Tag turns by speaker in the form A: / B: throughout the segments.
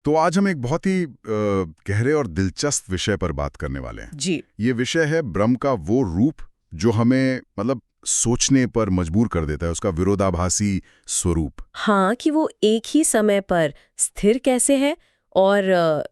A: तो आज हम एक बहुत ही गहरे और दिलचस्प विषय पर बात करने वाले हैं।
B: जी।
A: ये विषय है ब्रह्म का वो रूप जो हमें सोचने पर मजबूर कर देता है, उसका विरोधाभासी स्वरूप।
B: हाँ, कि वो एक ही समय पर स्थिर कैसे है और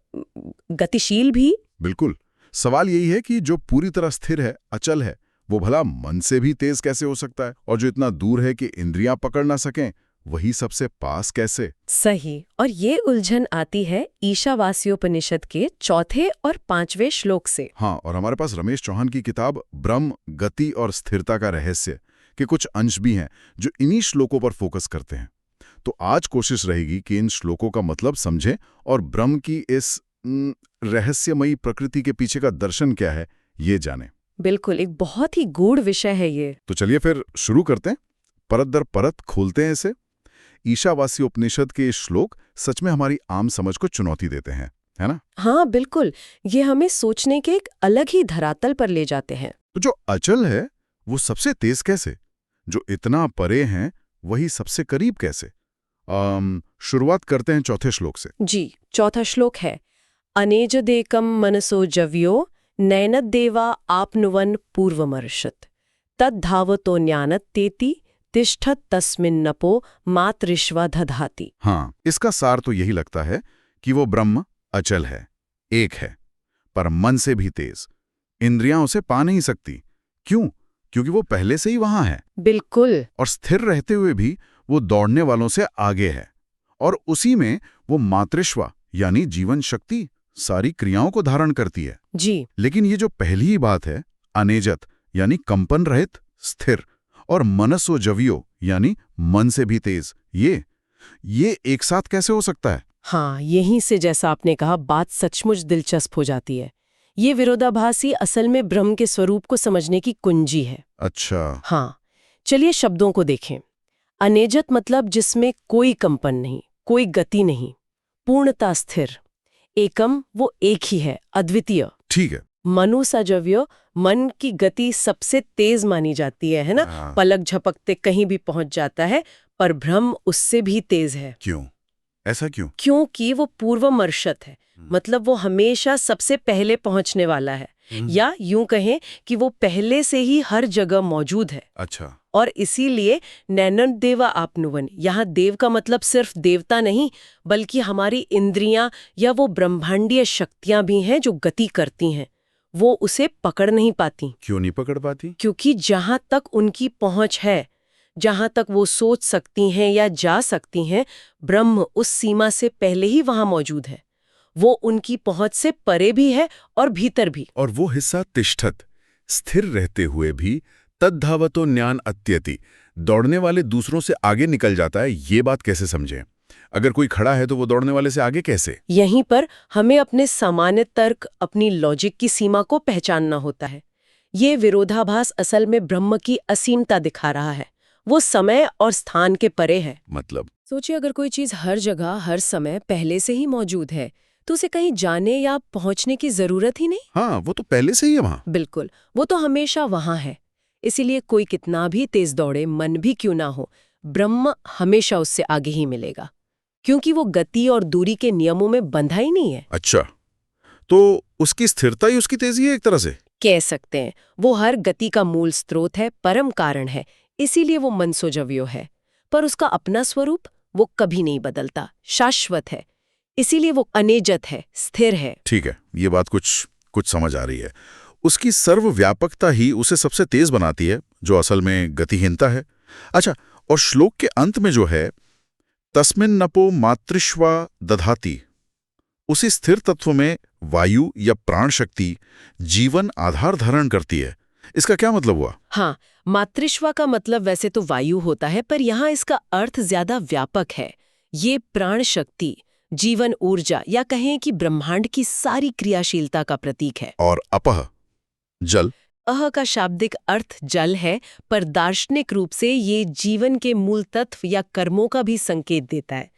B: गतिशील भी।
A: बिल्कुल। सवाल यही है कि जो पूरी तरह स्थिर है, अचल है, वो भला मन से भी तेज कैसे हो सकता है, और जो इतना दूर है कि इंद्रियां पकड़ ना सकें, वही सबसे पास कैसे।
B: सही। और ये उलझन आती है ईशावास्योपनिषद के 4 और 5वें श्लोक से।
A: हाँ, और हमारे पास रमेश चौहान की किताब ब्रह्म, गति और स्थिरता का रहस्य के कुछ अंश भी हैं जो इन्हीं श्लोकों पर फोकस करते हैं। तो आज कोशिश रहेगी कि इन श्लोकों का मतलब समझें और ब्रह्म की इस रहस्यमयी प्रकृति के पीछे का दर्शन क्या है, ये जानें।
B: बिल्कुल, एक बहुत ही गूढ़ विषय है ये।
A: तो चलिए फिर शुरू करते हैं, परत दर परत खोलते हैं इसे। ईशावासी उपनिषद के ये श्लोक सच में हमारी आम समझ को चुनौती देते हैं, है ना?
B: हाँ बिल्कुल, ये हमें सोचने के एक अलग ही धरातल पर ले जाते हैं।
A: तो जो अचल है वो सबसे तेज कैसे, जो इतना परे हैं वही सबसे करीब कैसे? शुरुआत करते हैं चौथे श्लोक से।
B: जी, चौथा श्लोक है, अनेजदेकम मनसो जव्यो नैनदेवा आपनुवन पूर्वमर्षत तद्धावतो ज्ञानत्तेति तिष्ठत तस्मिन्नपो मातृश्वा दधाति।
A: हाँ, इसका सार तो यही लगता है कि वो ब्रह्म अचल है, एक है, पर मन से भी तेज, इंद्रियां उसे पा नहीं सकती। क्यों? क्योंकि वो पहले से ही वहां है।
B: बिल्कुल।
A: और स्थिर रहते हुए भी वो दौड़ने वालों से आगे है, और उसी में वो मातृश्वा यानी जीवन शक्ति सारी क्रियाओं को धारण करती है।
B: जी।
A: लेकिन ये जो पहली ही बात है, अनेजत यानी कंपन रहित, स्थिर, और मनसो जवियो यानी मन से भी तेज, ये एक साथ कैसे हो सकता है?
B: हाँ, यहीं से जैसा आपने कहा बात सचमुच दिलचस्प हो जाती है। ये विरोधाभासी असल में ब्रह्म के स्वरूप को समझने की कुंजी है।
A: अच्छा।
B: हाँ, चलिए शब्दों को देखें। अनेजत मतलब जिसमें कोई कंपन नहीं, कोई गति नहीं, पूर्णता स्थिर। एकम वो एक ही है, अद्वितीय।
A: ठीक है।
B: मनुसजव्य मन की गति सबसे तेज मानी जाती है ना?
A: हाँ।
B: पलक झपकते कहीं भी पहुंच जाता है, पर ब्रह्म उससे भी तेज है।
A: क्यों? ऐसा क्यों?
B: क्योंकि वो पूर्वमर्षत है, मतलब वो हमेशा सबसे पहले पहुंचने वाला है, या यूं कहें कि वो पहले से ही हर जगह मौजूद है।
A: अच्छा।
B: और इसीलिए नैनदेवा आपनुवन, यहाँ देव का मतलब सिर्फ देवता नहीं, बल्कि हमारी इंद्रियां या वो ब्रह्मांडीय शक्तियां भी हैं जो गति करती हैं। वो उसे पकड़ नहीं पाती।
A: क्यों नहीं पकड़ पाती?
B: क्योंकि जहां तक उनकी पहुंच है, जहां तक वो सोच सकती हैं या जा सकती हैं, ब्रह्म उस सीमा से पहले ही वहां मौजूद है। वो उनकी पहुंच से परे भी है और भीतर भी।
A: और वो हिस्सा तिष्ठत, स्थिर रहते हुए भी, तद्धावतो ज्ञान अत्यति, दौड़ने वाले दूसरों से आगे निकल जाता है। ये बात कैसे समझें? अगर कोई खड़ा है तो वो दौड़ने वाले से आगे कैसे?
B: यहीं पर हमें अपने सामान्य तर्क, अपनी लॉजिक की सीमा को पहचानना होता है। ये विरोधाभास असल में ब्रह्म की असीमता दिखा रहा है। वो समय और स्थान के परे है।
A: मतलब?
B: सोचिए, अगर कोई चीज हर जगह हर समय पहले से ही मौजूद है तो उसे कहीं जाने या पहुंचने की जरूरत ही नहीं।
A: हाँ, वो तो पहले से ही है वहां।
B: बिल्कुल, वो तो हमेशा वहां है। इसीलिए कोई कितना भी तेज दौड़े, मन भी क्यों ना हो, ब्रह्म हमेशा उससे आगे ही मिलेगा, क्योंकि वो गति और दूरी के नियमों में बंधा ही नहीं है।
A: अच्छा, तो उसकी स्थिरता ही उसकी तेजी है एक तरह से?
B: कह सकते हैं। वो हर गति का मूल स्रोत है, परम कारण है, इसीलिए वो मनसोजव्यो है। पर उसका अपना स्वरूप वो कभी नहीं बदलता, शाश्वत है। इसीलिए वो अनेजत है, स्थिर है।
A: ठीक है, ये बात कुछ समझ आ रही है। उसकी सर्वव्यापकता ही उसे सबसे तेज बनाती है, जो असल में गतिहीनता है। अच्छा, और श्लोक के अंत में जो है, तस्मिन्नपो मातृश्वा दधाति, उसी स्थिर तत्व में वायु या प्राण शक्ति जीवन आधार धारण करती है। इसका क्या मतलब हुआ?
B: हाँ, मातृश्वा का मतलब वैसे तो वायु होता है, पर यहाँ इसका अर्थ ज्यादा व्यापक है। ये प्राण शक्ति, जीवन ऊर्जा, या कहें कि ब्रह्मांड की सारी क्रियाशीलता का प्रतीक है।
A: और अपह, जल?
B: अह का शाब्दिक अर्थ जल है, पर दार्शनिक रूप से ये जीवन के मूल तत्व या कर्मों का भी संकेत देता है।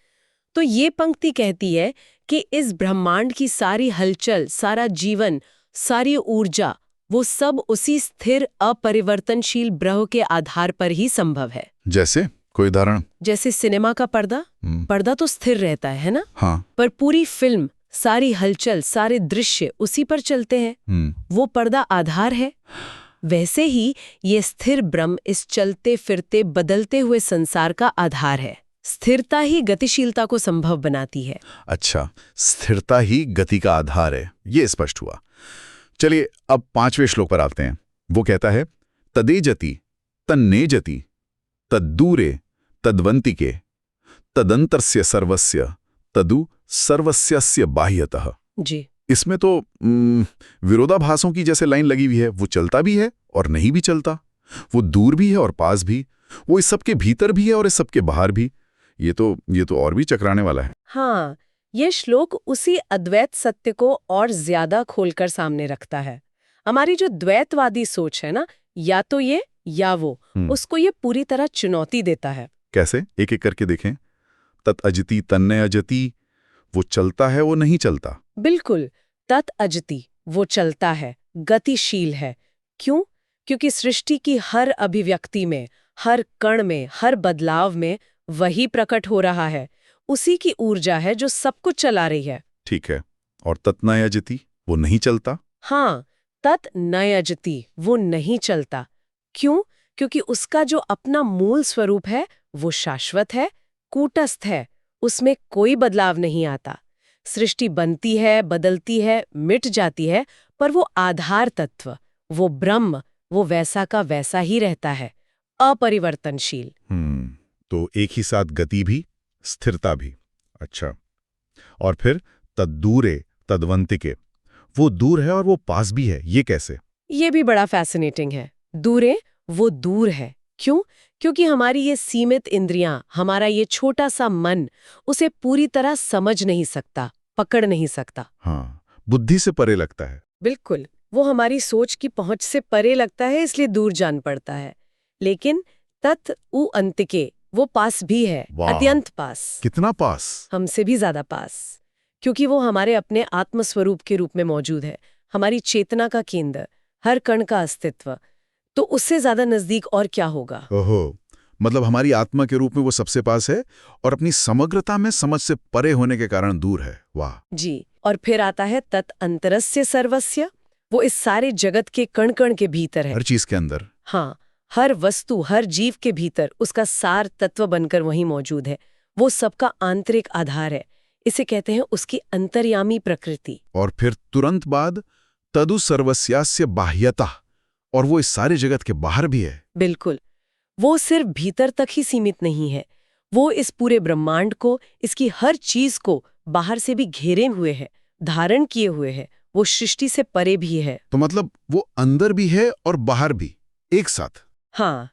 B: तो ये पंक्ति कहती है कि इस ब्रह्मांड की सारी हलचल, सारा जीवन, सारी ऊर्जा, वो सब उसी स्थिर अपरिवर्तनशील ब्रह्म के आधार पर ही संभव है।
A: जैसे? कोई उदाहरण?
B: जैसे सिनेमा का पर्दा पर्दा तो स्थिर रहता है ना?
A: हाँ।
B: पर पूरी फिल्म, सारी हलचल, सारे दृश्य उसी पर चलते हैं। वो पर्दा आधार है। वैसे ही ये स्थिर ब्रह्म इस चलते फिरते बदलते हुए संसार का आधार है। स्थिरता ही गतिशीलता को संभव बनाती है।
A: अच्छा, स्थिरता ही गति का आधार है, ये स्पष्ट हुआ। चलिए अब 5वें श्लोक पर आते हैं। वो कहता है, तदेजति तन्नेजति तद्दूरे तद्वंतिके तदंतरस्य सर्वस्य तदु सर्वस्यस्य बाह्यतः।
B: जी।
A: इसमें तो विरोधाभासों की जैसे लाइन लगी हुई है। वो चलता भी है और नहीं भी चलता, वो दूर भी है और पास भी, वो इस सबके भीतर भी है और इस सबके बाहर भी। ये तो और भी चकराने वाला है।
B: हाँ, ये श्लोक उसी अद्वैत सत्य को और ज्यादा खोलकर सामने रखता है। हमारी जो द्वैतवादी सोच है ना, या तो ये या वो, उसको ये पूरी तरह चुनौती देता है।
A: कैसे? एक एक करके देखें। तत् अजति तन्ने अजति, वो चलता है वो नहीं चलता।
B: बिल्कुल, तत् अजति, वो चलता है, गतिशील है। क्यों? क्योंकि सृष्टि की हर अभिव्यक्ति में, हर कण में, हर बदलाव में वही प्रकट हो रहा है। उसी की ऊर्जा है जो सब कुछ चला रही है।
A: ठीक है। और तत् न अजति, वो नहीं चलता।
B: हाँ, तत् न अजति, वो नहीं चलता। क्यों? क्योंकि उसका जो अपना मूल स्वरूप है वो शाश्वत है, कूटस्थ है, उसमें कोई बदलाव नहीं आता। सृष्टि बनती है, बदलती है, मिट जाती है, पर वो आधार तत्व, वो ब्रह्म, वो वैसा का वैसा ही रहता है, अपरिवर्तनशील।
A: तो एक ही साथ गति भी, स्थिरता भी। अच्छा, और फिर तद्दूरे तद्वंतिके, वो दूर है और वो पास भी है, ये कैसे?
B: ये भी बड़ा फैसिनेटिंग है। दूरे, वो दूर है। क्यों? क्योंकि हमारी ये सीमित इंद्रियां, हमारा ये छोटा सा मन उसे पूरी तरह समझ नहीं सकता, पकड़ नहीं सकता।
A: हाँ, बुद्धि से परे लगता है।
B: बिल्कुल, वो हमारी सोच की पहुंच से परे लगता है, इसलिए दूर जान पड़ता है। लेकिन तत् उ अंतिके, वो पास भी है, अत्यंत पास।
A: कितना पास?
B: हमसे भी ज्यादा पास, क्योंकि वो हमारे अपने आत्मस्वरूप के रूप में मौजूद है, हमारी चेतना का केंद्र, हर कण का अस्तित्व। तो उससे ज्यादा नजदीक और क्या होगा?
A: ओहो, मतलब हमारी आत्मा के रूप में वो सबसे पास है और अपनी समग्रता में समझ से परे होने के कारण दूर है। वाह।
B: जी। और फिर आता है तत् अंतरस्य सर्वस्य, वो इस सारे जगत के कण कण के भीतर है,
A: हर चीज के अंदर।
B: हाँ, हर वस्तु, हर जीव के भीतर उसका सार तत्व बनकर वहीं मौजूद है। वो सबका आंतरिक आधार है। इसे कहते हैं उसकी अंतर्यामी प्रकृति।
A: और फिर तुरंत बाद तदु सर्वस्यास्य बाह्यता, और वो इस सारे जगत के बाहर भी है।
B: बिल्कुल, वो सिर्फ भीतर तक ही सीमित नहीं है, वो इस पूरे ब्रह्मांड को, इसकी हर चीज को बाहर से भी घेरे हुए है, धारण किए हुए है। वो सृष्टि से परे भी है।
A: तो मतलब वो अंदर भी है और बाहर भी, एक साथ।
B: हाँ,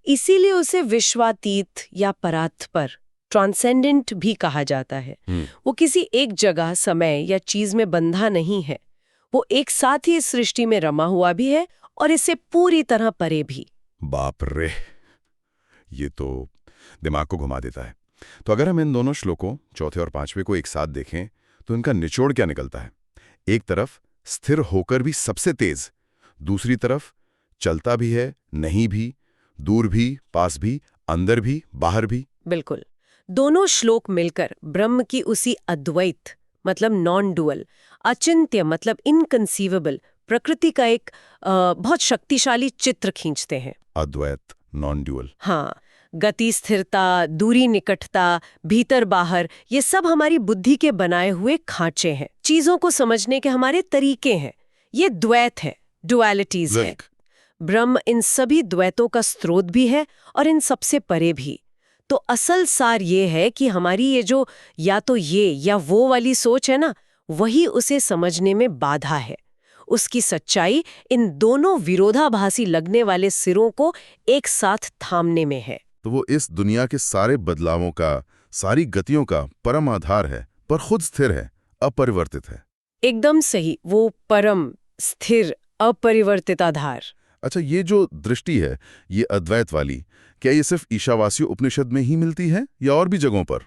B: इसीलिए उसे विश्वातीत या परात्पर, ट्रांसेंडेंट भी कहा जाता है। वो किसी एक जगह, समय या चीज में बंधा नहीं है। वो एक साथ ही इस सृष्टि में रमा हुआ भी है और इससे पूरी तरह परे भी।
A: बाप रे, ये तो दिमाग को घुमा देता है। तो अगर हम इन दोनों श्लोकों, चौथे और पांचवें को एक साथ देखें तो इनका निचोड़ क्या निकलता है? एक तरफ स्थिर होकर भी सबसे तेज, दूसरी तरफ चलता भी है, नहीं भी, दूर भी, पास भी, अंदर भी, बाहर भी।
B: बिल्कुल, दोनों श्लोक मिलकर ब्रह्म की उसी अद्वैत मतलब नॉन डुअल, अचिंत्य मतलब इनकंसीवेबल प्रकृति का एक बहुत शक्तिशाली चित्र खींचते हैं।
A: अद्वैत, नॉन ड्यूअल।
B: हाँ, गति, स्थिरता, दूरी, निकटता, भीतर बाहर, ये सब हमारी बुद्धि के बनाए हुए खांचे हैं, चीजों को समझने के हमारे तरीके हैं। ये द्वैत है, डुअलिटीज है। ब्रह्म इन सभी द्वैतों का स्रोत भी है और इन सबसे परे भी। तो असल सार ये है कि हमारी ये जो या तो ये या वो वाली सोच है ना, वही उसे समझने में बाधा है। उसकी सच्चाई इन दोनों विरोधाभासी लगने वाले सिरों को एक साथ थामने में है।
A: तो वो इस दुनिया के सारे बदलावों का, सारी गतियों का परम आधार है, पर खुद स्थिर है, अपरिवर्तित है।
B: एकदम सही, वो परम स्थिर अपरिवर्तित आधार।
A: अच्छा, ये जो दृष्टि है, ये अद्वैत वाली, क्या ये सिर्फ ईशावासी उपनिषद में ही मिलती है या और भी जगहों पर?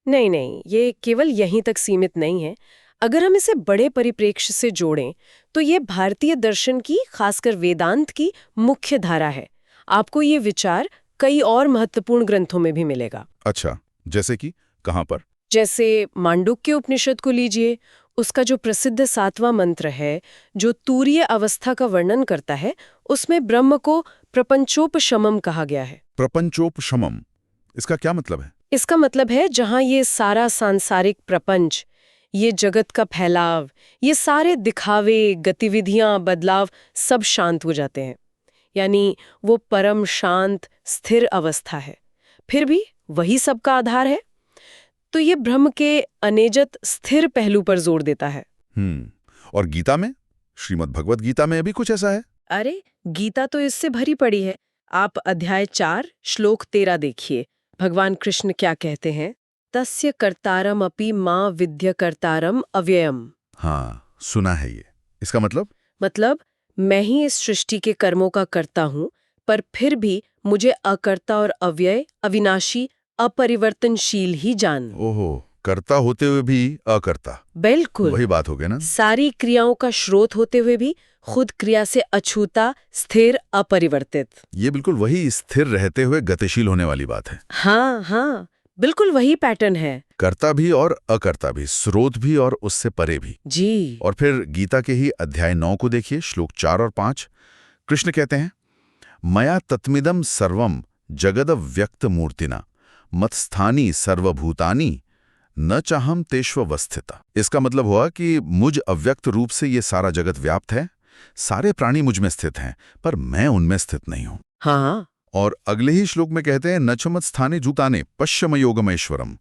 B: नहीं नहीं, ये केवल यहीं तक सीमित नहीं है। अगर हम इसे बड़े परिप्रेक्ष्य से जोड़ें तो ये भारतीय दर्शन की, खासकर वेदांत की मुख्य धारा है। आपको ये विचार कई और महत्वपूर्ण ग्रंथों में भी मिलेगा।
A: अच्छा, जैसे कि कहाँ पर?
B: जैसे मांडुक्य उपनिषद को लीजिए, उसका जो प्रसिद्ध 7वां मंत्र है, जो तूरीय अवस्था का वर्णन करता है, उसमें ब्रह्म को प्रपंचोपशमम कहा गया है।
A: प्रपंचोपशमम, इसका क्या मतलब है?
B: इसका मतलब है जहां ये सारा सांसारिक प्रपंच, ये जगत का फैलाव, ये सारे दिखावे, गतिविधियां, बदलाव सब शांत हो जाते हैं। यानी वो परम शांत स्थिर अवस्था है, फिर भी वही सबका आधार है। तो ये ब्रह्म के अनेजत स्थिर पहलू पर जोर देता है।
A: और गीता में, श्रीमद् भगवत गीता में भी कुछ ऐसा है?
B: अरे, गीता तो इससे भरी पड़ी है। आप अध्याय 4 श्लोक 13 देखिए। भगवान कृष्ण क्या कहते हैं? तस्य कर्तारम अपि मां विद्य कर्तारम अव्ययम।
A: हाँ, सुना है ये। इसका
B: मतलब मैं ही इस सृष्टि के कर्मों का कर्ता हूँ, पर फिर भी मुझे अकर्ता और अव्यय, अविनाशी, अपरिवर्तनशील ही जान।
A: ओहो, कर्ता होते हुए भी अकर्ता।
B: बिल्कुल,
A: वही बात हो गई ना?
B: सारी क्रियाओं का स्रोत होते हुए भी खुद क्रिया से अछूता, स्थिर, अपरिवर्तित।
A: ये बिल्कुल वही स्थिर रहते हुए गतिशील होने वाली बात है।
B: हाँ हाँ, बिल्कुल वही पैटर्न है।
A: कर्ता भी और अकर्ता भी, स्रोत भी और उससे परे भी।
B: जी।
A: और फिर गीता के ही अध्याय 9 को देखिए, श्लोक 4 और 5। कृष्ण कहते हैं, मया तत्मिदं सर्वं जगद व्यक्त मूर्तिना मत्स्थानी सर्वभूतानि न चाहम तेष्वस्थिता। इसका मतलब हुआ कि मुझ अव्यक्त रूप से ये सारा जगत व्याप्त है, सारे प्राणी मुझ में स्थित हैं, पर मैं उनमें स्थित नहीं हूं।
B: हाँ।
A: और अगले ही श्लोक में कहते हैं, न च मत्स्थाने जूताने पश्यम योगमेश्वरम।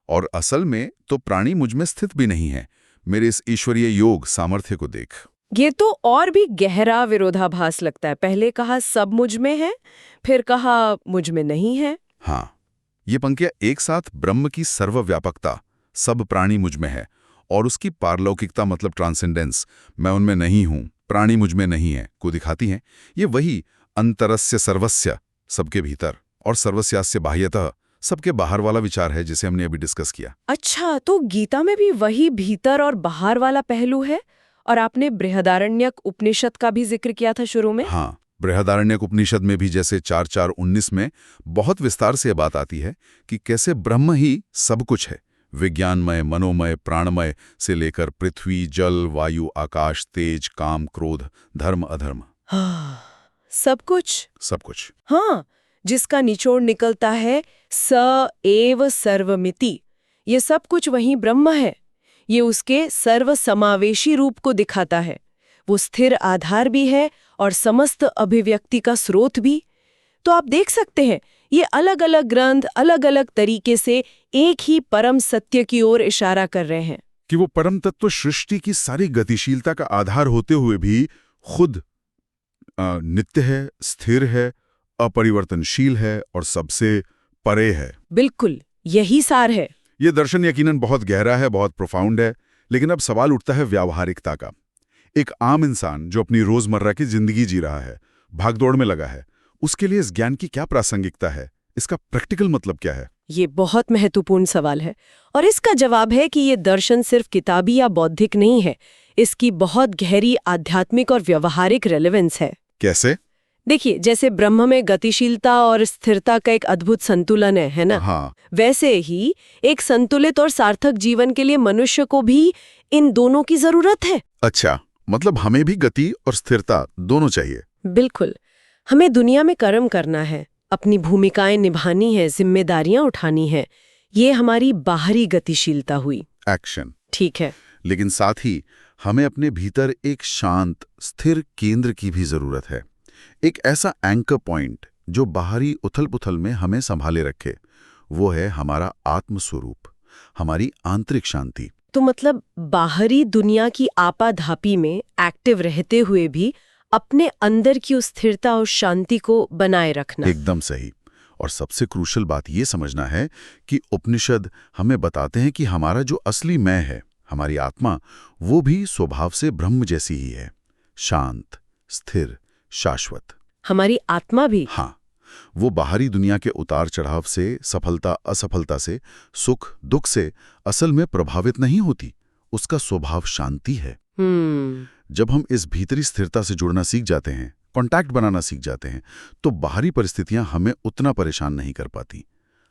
A: और असल में तो प्राणी मुझ में स्थित भी नहीं है, मेरे इस ईश्वरीय योग सामर्थ्य को देख।
B: ये तो और भी गहरा विरोधाभास लगता है। पहले कहा सब मुझ में है, फिर कहा मुझ में नहीं है।
A: हाँ, ये पंक्तियां एक साथ ब्रह्म की सर्वव्यापकता, सब प्राणी मुझ में है, और उसकी पारलौकिकता मतलब ट्रांसेंडेंस, मैं उनमें नहीं हूं, प्राणी मुझ में नहीं है, को दिखाती हैं। ये वही अंतरस्य सर्वस्य, सबके भीतर, और सर्वस्यास्य बाह्यतः, सबके बाहर वाला विचार है जिसे हमने अभी डिस्कस किया।
B: अच्छा, तो गीता में भी वही भीतर और बाहर वाला पहलू है। और आपने बृहदारण्यक उपनिषद का भी जिक्र किया था शुरू में।
A: हाँ, बृहदारण्यक उपनिषद में भी जैसे 4:4-19 में बहुत विस्तार से बात आती है कि कैसे ब्रह्म ही सब कुछ है, विज्ञानमय, मनोमय, प्राणमय से लेकर पृथ्वी, जल, वायु, आकाश, तेज, काम, क्रोध, धर्म, अधर्म।
B: हाँ, सब कुछ।
A: सब कुछ।
B: हाँ, जिसका निचोड़ निकलता है स एव सर्वमिति। ये सब कुछ वही ब्रह्म है। ये उसके सर्वसमावेशी रूप को दिखाता है। वो स्थिर आधार भी है और समस्त अभिव्यक्ति का स्रोत भी। तो आप देख सकते हैं, ये अलग अलग ग्रंथ अलग अलग तरीके से एक ही परम सत्य की ओर इशारा कर रहे हैं
A: कि वो परम तत्व सृष्टि की सारी गतिशीलता का आधार होते हुए भी खुद नित्य है, स्थिर है, अपरिवर्तनशील है और सबसे परे है।
B: बिल्कुल, यही सार है।
A: ये दर्शन यकीनन बहुत गहरा है, बहुत प्रोफाउंड है, लेकिन अब सवाल उठता है व्यावहारिकता का। एक आम इंसान जो अपनी रोजमर्रा की जिंदगी जी रहा है, भागदौड़ में लगा है, उसके लिए इस ज्ञान की क्या प्रासंगिकता है? इसका प्रैक्टिकल मतलब क्या है?
B: ये बहुत महत्वपूर्ण सवाल है और इसका जवाब है कि ये दर्शन सिर्फ किताबी या बौद्धिक नहीं है। इसकी बहुत गहरी आध्यात्मिक और व्यवहारिक रेलेवेंस है।
A: कैसे?
B: देखिए, जैसे ब्रह्म में गतिशीलता और स्थिरता का एक अद्भुत संतुलन है ना?
A: हाँ।
B: वैसे ही एक संतुलित और सार्थक जीवन के लिए मनुष्य को भी इन दोनों की जरूरत है।
A: अच्छा, मतलब हमें भी गति और स्थिरता दोनों चाहिए।
B: बिल्कुल। हमें दुनिया में कर्म करना है, अपनी भूमिकाएं निभानी है, जिम्मेदारियां उठानी है। ये हमारी बाहरी गतिशीलता हुई,
A: एक्शन।
B: ठीक है।
A: लेकिन साथ ही हमें अपने भीतर एक शांत, स्थिर केंद्र की भी जरूरत है। एक ऐसा एंकर पॉइंट जो बाहरी उथल-पुथल में हमें संभाले रखे। वो है हमारा आत्मस्वरूप, हमारी आंतरिक शांति।
B: तो मतलब बाहरी दुनिया की आपाधापी में एक्टिव रहते हुए भी अपने अंदर की उस स्थिरता और शांति को बनाए रखना।
A: एकदम सही। और सबसे क्रूशल बात ये समझना है कि उपनिषद हमें बताते हैं कि हमारा जो असली मैं है, हमारी आत्मा, वो भी स्वभाव से ब्रह्म जैसी ही है, शांत, स्थिर, शाश्वत।
B: हमारी आत्मा भी?
A: हाँ, वो बाहरी दुनिया के उतार चढ़ाव से, सफलता असफलता से, सुख दुख से असल में प्रभावित नहीं होती। उसका स्वभाव शांति है। जब हम इस भीतरी स्थिरता से जुड़ना सीख जाते हैं, कांटेक्ट बनाना सीख जाते हैं, तो बाहरी परिस्थितियां हमें उतना परेशान नहीं कर पाती।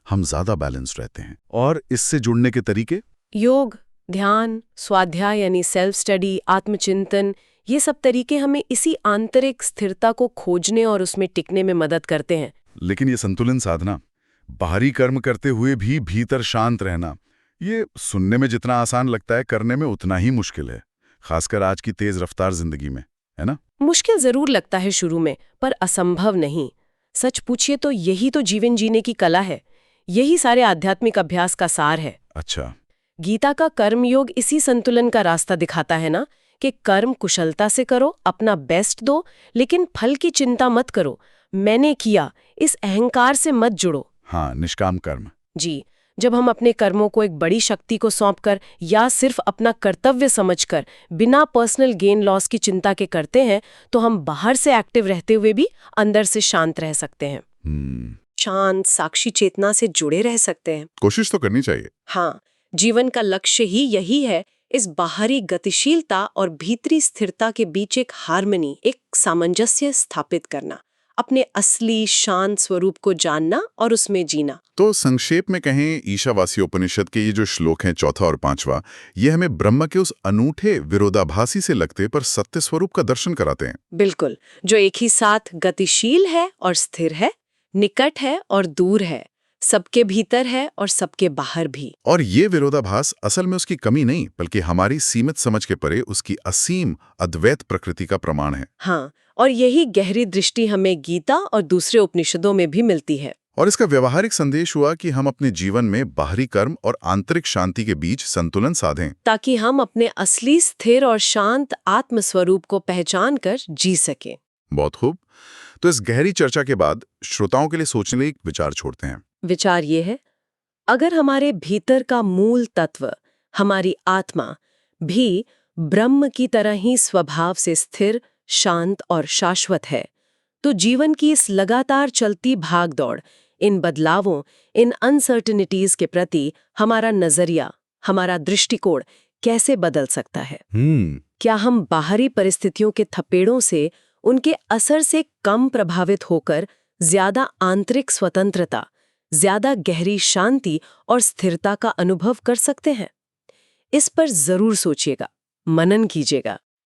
A: हम ज्यादा बैलेंस्ड रहते हैं। और इससे जुड़ने के तरीके?
B: योग, ध्यान, स्वाध्याय यानी सेल्फ स्टडी, आत्मचिंतन, ये सब तरीके हमें इसी आंतरिक स्थिरता को खोजने और उसमें टिकने में मदद करते हैं।
A: लेकिन ये संतुलन साधना, बाहरी कर्म करते हुए भी भीतर शांत रहना, ये सुनने में जितना आसान लगता है, करने में उतना ही मुश्किल है, खासकर आज की तेज रफ्तार जिंदगी में, है ना?
B: मुश्किल जरूर लगता है शुरू में, पर असंभव नहीं। सच पूछिए तो यही तो जीवन जीने की कला है। यही सारे आध्यात्मिक अभ्यास का सार है।
A: अच्छा।
B: गीता का कर्मयोग इसी संतुलन का रास्ता दिखाता है ना, कि कर्म कुशलता से करो, अपना बेस्ट दो, लेकिन फल की चिंता मत करो। मैंने किया, इस अहंकार से मत जुड़ो।
A: हाँ, निष्काम कर्म।
B: जी, जब हम अपने कर्मों को एक बड़ी शक्ति को सौंपकर या सिर्फ अपना कर्तव्य समझकर बिना पर्सनल गेन लॉस की चिंता के करते हैं, तो हम बाहर से एक्टिव रहते हुए भी अंदर से शांत रह सकते हैं। शांत, साक्षी चेतना से जुड़े रह सकते हैं।
A: कोशिश तो करनी चाहिए।
B: हाँ, जीवन का लक्ष्य ही यही है, इस बाहरी गतिशीलता और भीतरी स्थिरता के बीच एक हार्मनी, एक सामंजस्य स्थापित करना, अपने असली शांत स्वरूप को जानना और उसमें जीना।
A: तो संक्षेप में कहें, ईशावासी उपनिषद के ये जो श्लोक हैं, चौथा और पांचवा, ये हमें ब्रह्म के उस अनूठे विरोधाभासी से लगते पर सत्य स्वरूप का दर्शन कराते हैं।
B: बिल्कुल, जो एक ही साथ गतिशील है और स्थिर है, निकट है और दूर है, सबके भीतर है और सबके बाहर भी।
A: और ये विरोधाभास असल में उसकी कमी नहीं, बल्कि हमारी सीमित समझ के परे उसकी असीम अद्वैत प्रकृति का प्रमाण है।
B: हाँ, और यही गहरी दृष्टि हमें गीता और दूसरे उपनिषदों में भी मिलती है।
A: और इसका व्यवहारिक संदेश हुआ कि हम अपने जीवन में बाहरी कर्म और आंतरिक शांति के बीच संतुलन साधें,
B: ताकि हम अपने असली स्थिर और शांत आत्म स्वरूप को पहचान कर जी सकें।
A: बहुत खूब। तो इस गहरी चर्चा के बाद श्रोताओं के लिए सोचने एक विचार छोड़ते हैं।
B: विचार ये है, अगर हमारे भीतर का मूल तत्व, हमारी आत्मा, भी ब्रह्म की तरह ही स्वभाव से स्थिर, शांत और शाश्वत है, तो जीवन की इस लगातार चलती भागदौड़, इन बदलावों, इन अनसर्टेनिटीज के प्रति हमारा नजरिया, हमारा दृष्टिकोण कैसे बदल सकता है? क्या हम बाहरी परिस्थितियों के थपेड़ों से, उनके असर से कम प्रभावित होकर ज्यादा आंतरिक स्वतंत्रता, ज्यादा गहरी शांति और स्थिरता का अनुभव कर सकते हैं? इस पर जरूर सोचिएगा, मनन कीजिएगा।